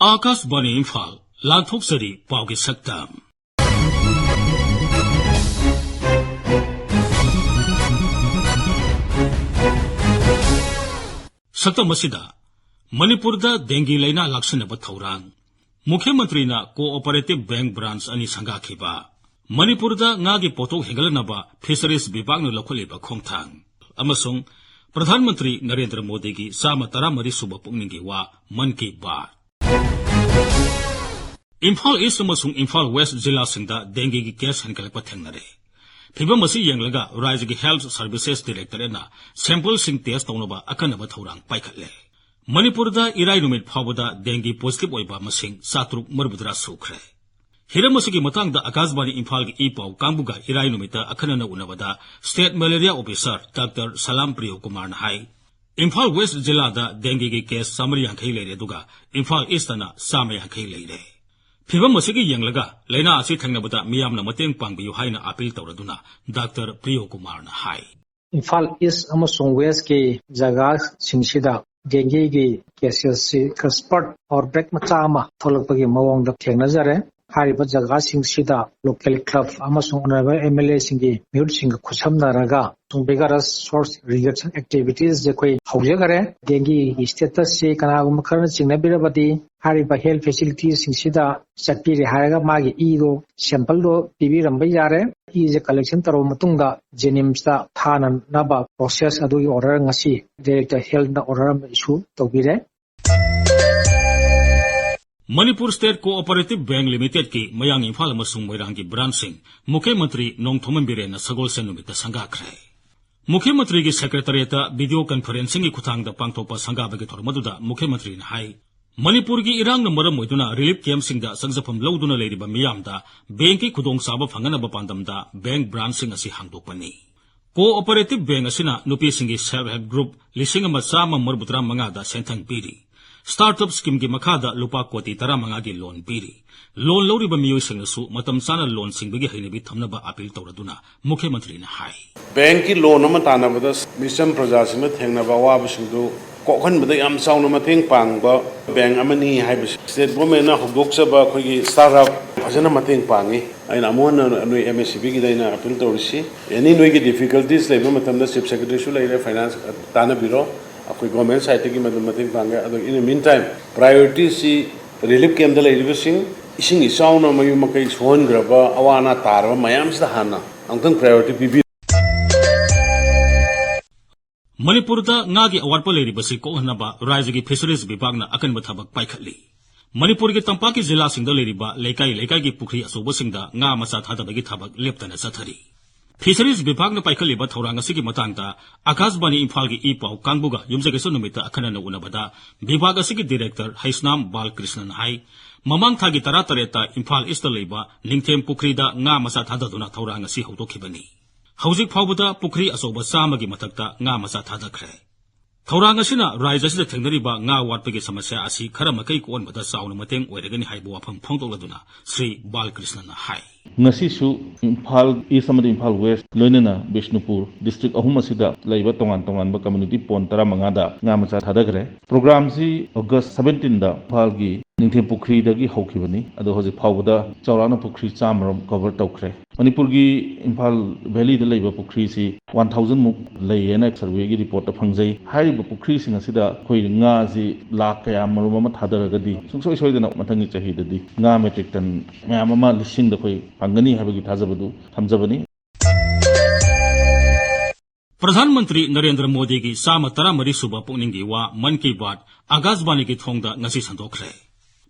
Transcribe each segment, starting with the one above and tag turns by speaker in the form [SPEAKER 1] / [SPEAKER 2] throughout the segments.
[SPEAKER 1] Akashvani Imphal लांथोकसरी पाउगी सक्तम सक्तम असिदा मणिपुरदा dinghy लाइना लाक्सनब थौरांग मुख्यमंत्री cooperative bank branch अनि संगाखिबा मणिपुरदा ngaगी पोटोक हेगलनबा फिशरीज विभाग न लखोलिबा खोंथांग अमसुंग प्रधानमंत्री नरेंद्र मोदी की साम 13 सुब पुंगनिंगी वा मन की बात इम्फाल ईस्ट अमसुंग इम्फाल वेस्ट जिला सिंगदा डेंगी की केस हनकलप थेंगनरे फिबम असी यंगलगा राज्य की हेल्थ सर्विसेज डायरेक्टरेटना सैंपल सिंग टेस्ट तौनबा अकनब थौरांग पाइखले मणिपुरदा इराई नुमित फावदा डेंगी पॉजिटिव ओइबा मसिंग 7 सुख्रे हिरम असिगी मतंगदा आकाशवाणी इम्फाल की ई पाउ कांबुगा इराई नुमित अखनन उनबदा state malaria officer doctor Salam Priyo Kumar हाई इम्फाल वेस्ट जिलादा डेंगी की केस 150 लेरे दुगा इम्फाल ईस्टना 150 लेरे फिबम असिगी यंगलगा लेना असि थंगनबदा मियामना मतेंग पांगबियु हाइना अपील तौरदुना डॉक्टर प्रियो कुमार हाई
[SPEAKER 2] इम्फाल ईस्ट अमसुंग वेस्ट की जगह सिंगसिदा डेंगी की केसेस से स्पॉट और ब्रेक मचामा थोलकपगी मवोंग थेंगनजरे हारिबा जगह सिंगसिदा लोकल क्लब अमसुंग अनरबल एमएलए सिंगी म्यूट सिंग खुसमनारगा बिगरस सोर्स रिडक्शन एक्टिविटीज जेखोई हौजगरे डेंगी स्टेटस से कनागुम खरन चिंगनबिरबदी हारिबा हेल्थ फैसिलिटी सिंगसिदा चटपीरे हारगा मागी ईदो सैंपल दो पिबिरंबा यारे इजे कलेक्शन तरो मतुंगा जेनिम्सता थाननबा प्रोसेस अदुगी ऑर्डर ngasi डायरेक्टर हेल्थ ना ऑर्डर इशू तौबिरे
[SPEAKER 1] Manipur state cooperative bank limited की मयांग इम्फाल अमसुंग मोइरांग की ब्रांचिंग मुख्यमंत्री नोंगथोमन बिरेन सगोलसेन नुमित संगाखरे मुख्यमंत्री की सेक्रेटरीट वीडियो कॉन्फ्रेंसिंग की खुतांगदा पांगथोकपा संगाबगी थोरमदुदा मुख्यमंत्री ने हाई मणिपुर की इरांग मरम ओइदुना रिलीफ कैम्पसिंगदा संगजफम लौदुना लेरिबा मियामदा बैंक की खुदोंगसाबा फंगनबा पांदमदा बैंक ब्रांचिंग असि हांगदोकपनी कोऑपरेटिव बैंक असिना नुपीसिंगी सेल्फ हेल्प ग्रुप 1935 दा सेंथंग पीरी स्टार्टअप स्कीम की मखादा लुपा कोटी 15 की लोन पीरी लोन लौरिबा मियोइसिंगसु मतम साना लोन सिंगबगी हैनबी थमनबा अपील तौरदुना मुख्यमंत्री ने हाई
[SPEAKER 3] बैंक की लोन अमा तानबदा मिसम प्रजासिंग थेंगनबा वाबसिंगदु कोखनबदा याम चाउना मतेंग पांगबा बैंक अमनी हाइबस स्टेट गवर्नमेंट हौदोकसबा अखोगी स्टार्टअप फजना मतेंग पांगी आइन अमोन नुई एमएससीबी की दाइना अपील तौरसी एनी नुई की डिफिकल्टीज लेबा मतमदा चीफ सेक्रेटरी सु लेरे फाइनेंस तानबिरो अखोई गवर्नमेंट साइड की मतेंग पांगे अदो in the meantime priority सी रिलीफ कैम्प दा लेरिबसिंग इसिंग इचाउना मयु मकई सोहनग्रबा अवाना तारबा मयामसिदा हाना अंतंग प्रायोरिटी पीबी
[SPEAKER 1] मणिपुरदा ngaगी अवार्प लेरिबसि कोहनबा राज्य की फिशरीज विभागना अकनब थबक पाइखली मणिपुर की तंपाकी जिला सिंगदा लेरिबा लेकाई लेकाई की पुखरी असोबसिंगदा nga मसा थादबगी थबक लेप्तना चथरी फिशरीज विभाग ने पाइखलिबा थौरांग असिगी मतंगदा आकाशवाणी इम्फाल की ई पाउ कांगबुगा युमजगेसु नुमिता अखनन उनबदा विभाग असिगी डायरेक्टर हैसनाम बालकृष्णन हाई ममांग थागी 13 इम्फाल ईस्ट लेबा निंगथेम पुखरीदा nga मसा थाददुना थौरांग असि हौदोखिबनी हौजिक फाउबदा पुखरी असोबा चामगी मथक्ता nga मसा थादखरे थौरांग असिना राज्य असिदा थेंगनरिबा nga वाटपगी समस्या असि खरा मकई कोनबदा चाउन मतेंग ओइरगनि हाइबो वाफम फोंदोलदुना श्री बालकृष्णन हाई
[SPEAKER 4] ngasisu imphal east amadi imphal west loinana bishnupur district ahum asida laiba tongan tongan ba community pon 15 da nga macha thadagre program si august 17 da imphal gi ningthem pukhri dagi haukhibani ado hoji phawda chaurana pukhri chamram cover tawkhre manipur gi imphal valley da laiba pukhri si 1000 muk laiyena survey gi report ta phangjai hariba pukhri sing asida khoi nga ji lakh kaya marum ma thadaragadi sungsoi soidana mathangi chahi dadi nga metric ton mayam ma lising da khoi अंगनी हाबगी थाजबदु थमजबनी
[SPEAKER 1] प्रधानमंत्री नरेंद्र मोदी की साम 13 सुबह पुनिंगी वा मन की बात आकाशवाणी की थोंगदा ngasi संदोखरे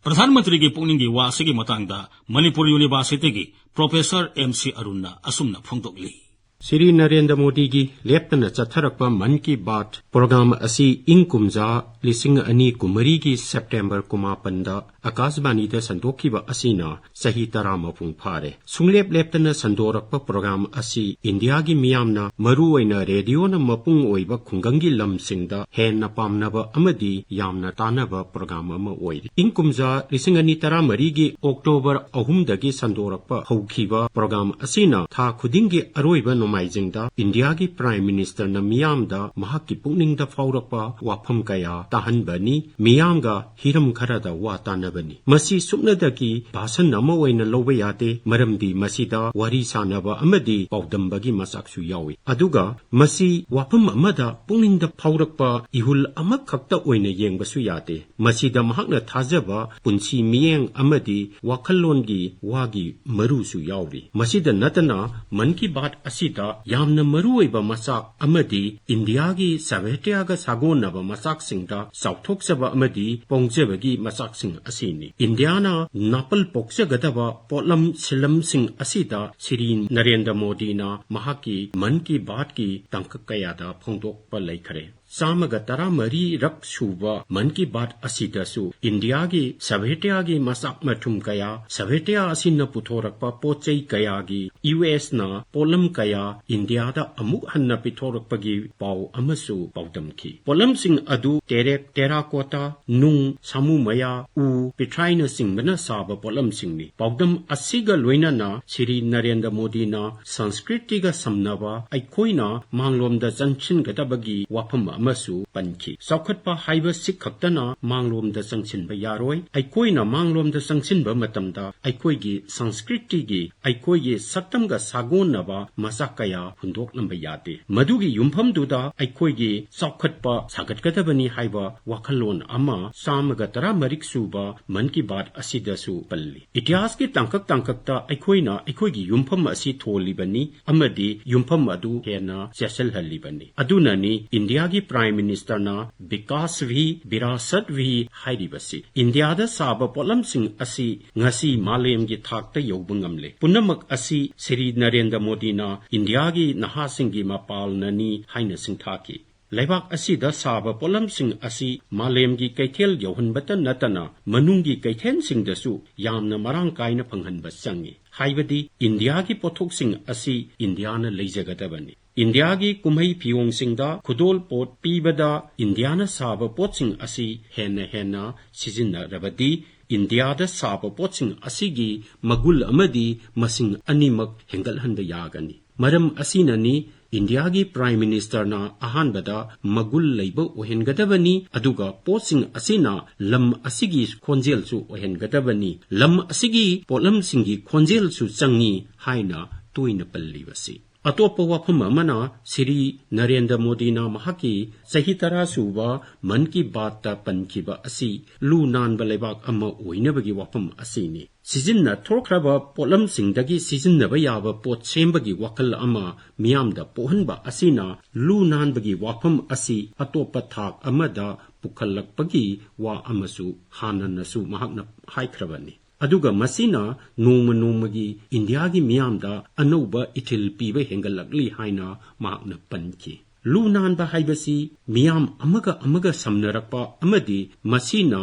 [SPEAKER 1] प्रधानमंत्री की पुनिंगी वा सिगी मतंगदा मणिपुर यूनिवर्सिटी की प्रोफेसर एमसी अरुणना असुमना फोंदोकली
[SPEAKER 5] श्री नरेंद्र मोदी की लेप्तन चथरक मन की बात प्रोग्राम असी इंग कुमजा 2024 की सेप्टेम्बर 15 आकाशवाणी संदोखिब असीना सही 10 मपुंग फारे सुंगलेप लेप्तन संदोरक प्रोग्राम असी इंडिया की मियामना मरुओइना रेडियो न मपुंग ओइब खुंगंगी लमसिंगदा हेन पामनब अमदी यामना तानब प्रोग्राम अम ओइरि इंग कुमजा 2024 की अक्टोबर 3 दगी संदोरक हौखिब प्रोग्राम असीना था खुदिंगी अरोइब नोमाइजिंगदा इंडिया की प्राइम मिनिस्टर न मियामदा महाकी पुनिंगदा फाउरकपा वाफम कया ताहनबनी मियामगा हिरम खरादा वा तानबनी मसी सुपनदकी भाषण नम ओइना लौबा यादे मरमदी मसीदा वारी सानबा अमदी पाउदम्बगी मसाकसु यावी अदुगा मसी वाफम अमदा पुनिंगदा फाउरकपा इहुल अमखक्ता ओइना येंगबसु यादे मसीदा महाकना थाजबा पुंसी मियेंग अमदी वाखल्लोनगी वागी मरुसु यावी मसीदा नतना मन की बात असीदा यामना मरुओइबा मसाक अमदी इंडियागी सवेटियागा सागोनबा मसाकसिंगदा साउथोक्सबा अमदी पोंगजेबगी मसाकसिंग असीनी इंडियाना नापल पोक्सगदबा पोलम सिलमसिंग असीदा श्री नरेंद्र मोदीना महाकी मन की बात की तंक कयादा फोंदोकपा लैखरे सामगा तरा मरी रक सुबा मन की बात असीदसु इंडिया की सवेटियागी मसाक मठुम कया सवेटिया असीन पुथोरकपा पोचै कयागी यूएस ना पोलम कया इंडिया दा अमुक हन्ना पिथोरकपगी पाउ अमसु पाउदमखी पोलम सिंह अदु तेरेक टेराकोटा नुंग सामु मया उ पिथ्राइन सिंह बना साब पोलम सिंहनी पाउदम असीगा लोइनाना श्री नरेंद्र मोदी ना संस्कृति गा समनबा अइखोइना मांगलोमदा जंगचिन गदबगी वाफम अमसु पनखी सौखटपा हाइबा सिखक्तना मांगलोमदा संगचिनबा यारोय अइखोइना मांगलोमदा संगचिनबा मतमदा अइखोइगी संस्कृतिगी अइखोइगी सक्तमगा सागोनबा मसाकया हुंदोकलंबा यादे मदुगी युमफमदुदा अइखोइगी सौखटपा सागतगदबनी हाइबा वाखलोन अमा सामगा तरा मरिकसुबा मन की बात असीदसु पल्ली इतिहास की तांककता अइखोइना अइखोइगी युमफम असि थोलिबनी अमदी युमफम अदु हेना सेसलहलिबनी अदुननी इंडिया की प्राइम मिनिस्टर ना विकास भी विरासत भी हाइरिबसी इंडिया दा साबा पोलम सिंह असी ngasi मालेम की थाकता यौबा ngamle पुनमक असी श्री नरेंद्र मोदी ना इंडिया की नहा सिंह की मपाल ननी हाइना सिंथाकी लेबाक असीदा साबा पोलम सिंह असी मालेम की कैथेल यौहनबता नतना मनुंगी कैथेन सिंहदसु यामना मरांग कायना फंगहनबा चंगी हाइबदी इंडिया की पोथोकसिंग असी इंडियाना लेजगदबनी इंडिया की कुमई फियोंग सिंगदा खुदोल पोट पीबदा इंडियाना साबा पोटसिंग असी हेना सिजिन्नरबदी इंडियादा साबा पोटसिंग असीगी मगुल अमदी मसिंग अनिमक हेंगलहंदा यागनी मरम असीननी इंडिया की प्राइम मिनिस्टर ना अहानबदा मगुल लैबा ओहेनगदबनी अदुगा पोटसिंग असीना लम असीगी खोंजेलसु ओहेनगदबनी लम असीगी पोलम सिंगी खोंजेलसु चंगी हाइना तोइना पल्लीबसी अतोप वाफम अमना श्री नरेंद्र मोदी ना महाकी सही तरह सुबा मन की बात पनखिबा असी लू नानबा लेबाक अमा ओइनबगी वाफम असीनी सिजिन्ना थोरख्रबा पोलम सिंगदगी सिजिन्नबा याबा पोट सेमबगी वकल अमा मियामदा पोहनबा असीना लू नानबगी वाफम असी अतोप थाक अमदा पुखलकपगी वा अमसु हाननसु महाकना हाइख्रबनी अदुगा मसीना नोमगी इंडिया की मियामदा अनौबा इथिल पीबा हेंगलकली हाइना महाकना पनखी लू नानबा हाइबसी मियाम अमगा समनरकपा अमदी मसीना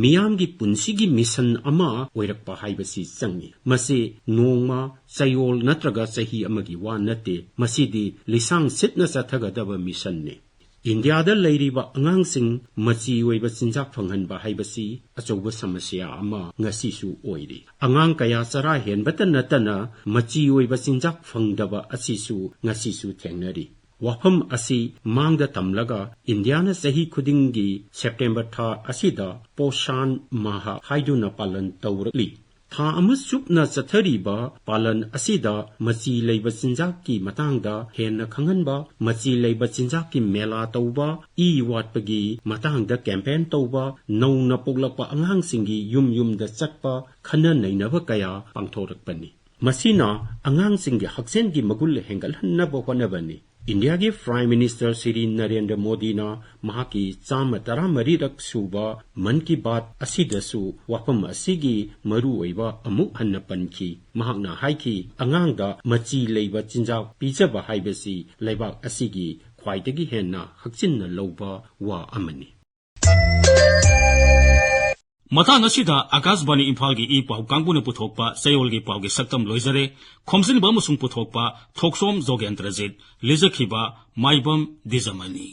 [SPEAKER 5] मियाम की पुंसीगी मिशन अमा ओइरकपा हाइबसी चंगी मसे नोंगमा चयोल नत्रगा सही अमगी वा नते मसीदी लिसांग सिटना चथगदबा मिशन ने इंडिया दा लैरिबा अंगांसिंग मची ओइबा चिंजाक फंगहनबा हाइबसी अचौबा समस्या अमा ngasisu ओइरी अंगांग कया चरा हेनबता नतना मची ओइबा चिंजाक फंगदबा असिसु ngasisu थेंगनरी वाफम असी मांगदा तमलगा इंडियाना सही खुदिंगी सेप्टेम्बर था असीदा पोषान माहा हाइदुना पालन तौरली था अमसुपना चथरीबा पालन असीदा मची लैबा चिंजाक की मतांगदा हेन्ना खंगनबा मची लैबा चिंजाक की मेला तौबा ई वाटपगी मतांगदा कैंपेन तौबा नौना पोगलकपा अंगांसिंगी युम-युमदा चटपा खन्ना नैनबा कया पांथोरकपनी मसीना अंगांसिंगी हक्सेनगी मगुल हेंगलहन्नबा होनबनी इंडिया के प्राइम मिनिस्टर श्री नरेंद्र मोदी ना महाकी चाम तरा मरीरक सुबा मन की बात असीदसु वाफम असीगी मरु ओइबा अमुक हन्न पनखी महाकना हाइकी अंगांगदा मची लैबा चिंजाक पीजबा हाइबसी लैबाक असीगी ख्वाइदगी हेन्ना हक्चिन्ना लौबा वा अमनी
[SPEAKER 1] मतंग असिदा आकाशवाणी इम्फाल की ई पाउ कांगबुना पुथोकपा चयोल की पाउ की सक्तम लोइजरे खोमसिनबा अमसुंग पुथोकपा थोकसोम जोगेंद्रजित लिजखिबा माइबम दिजमनी।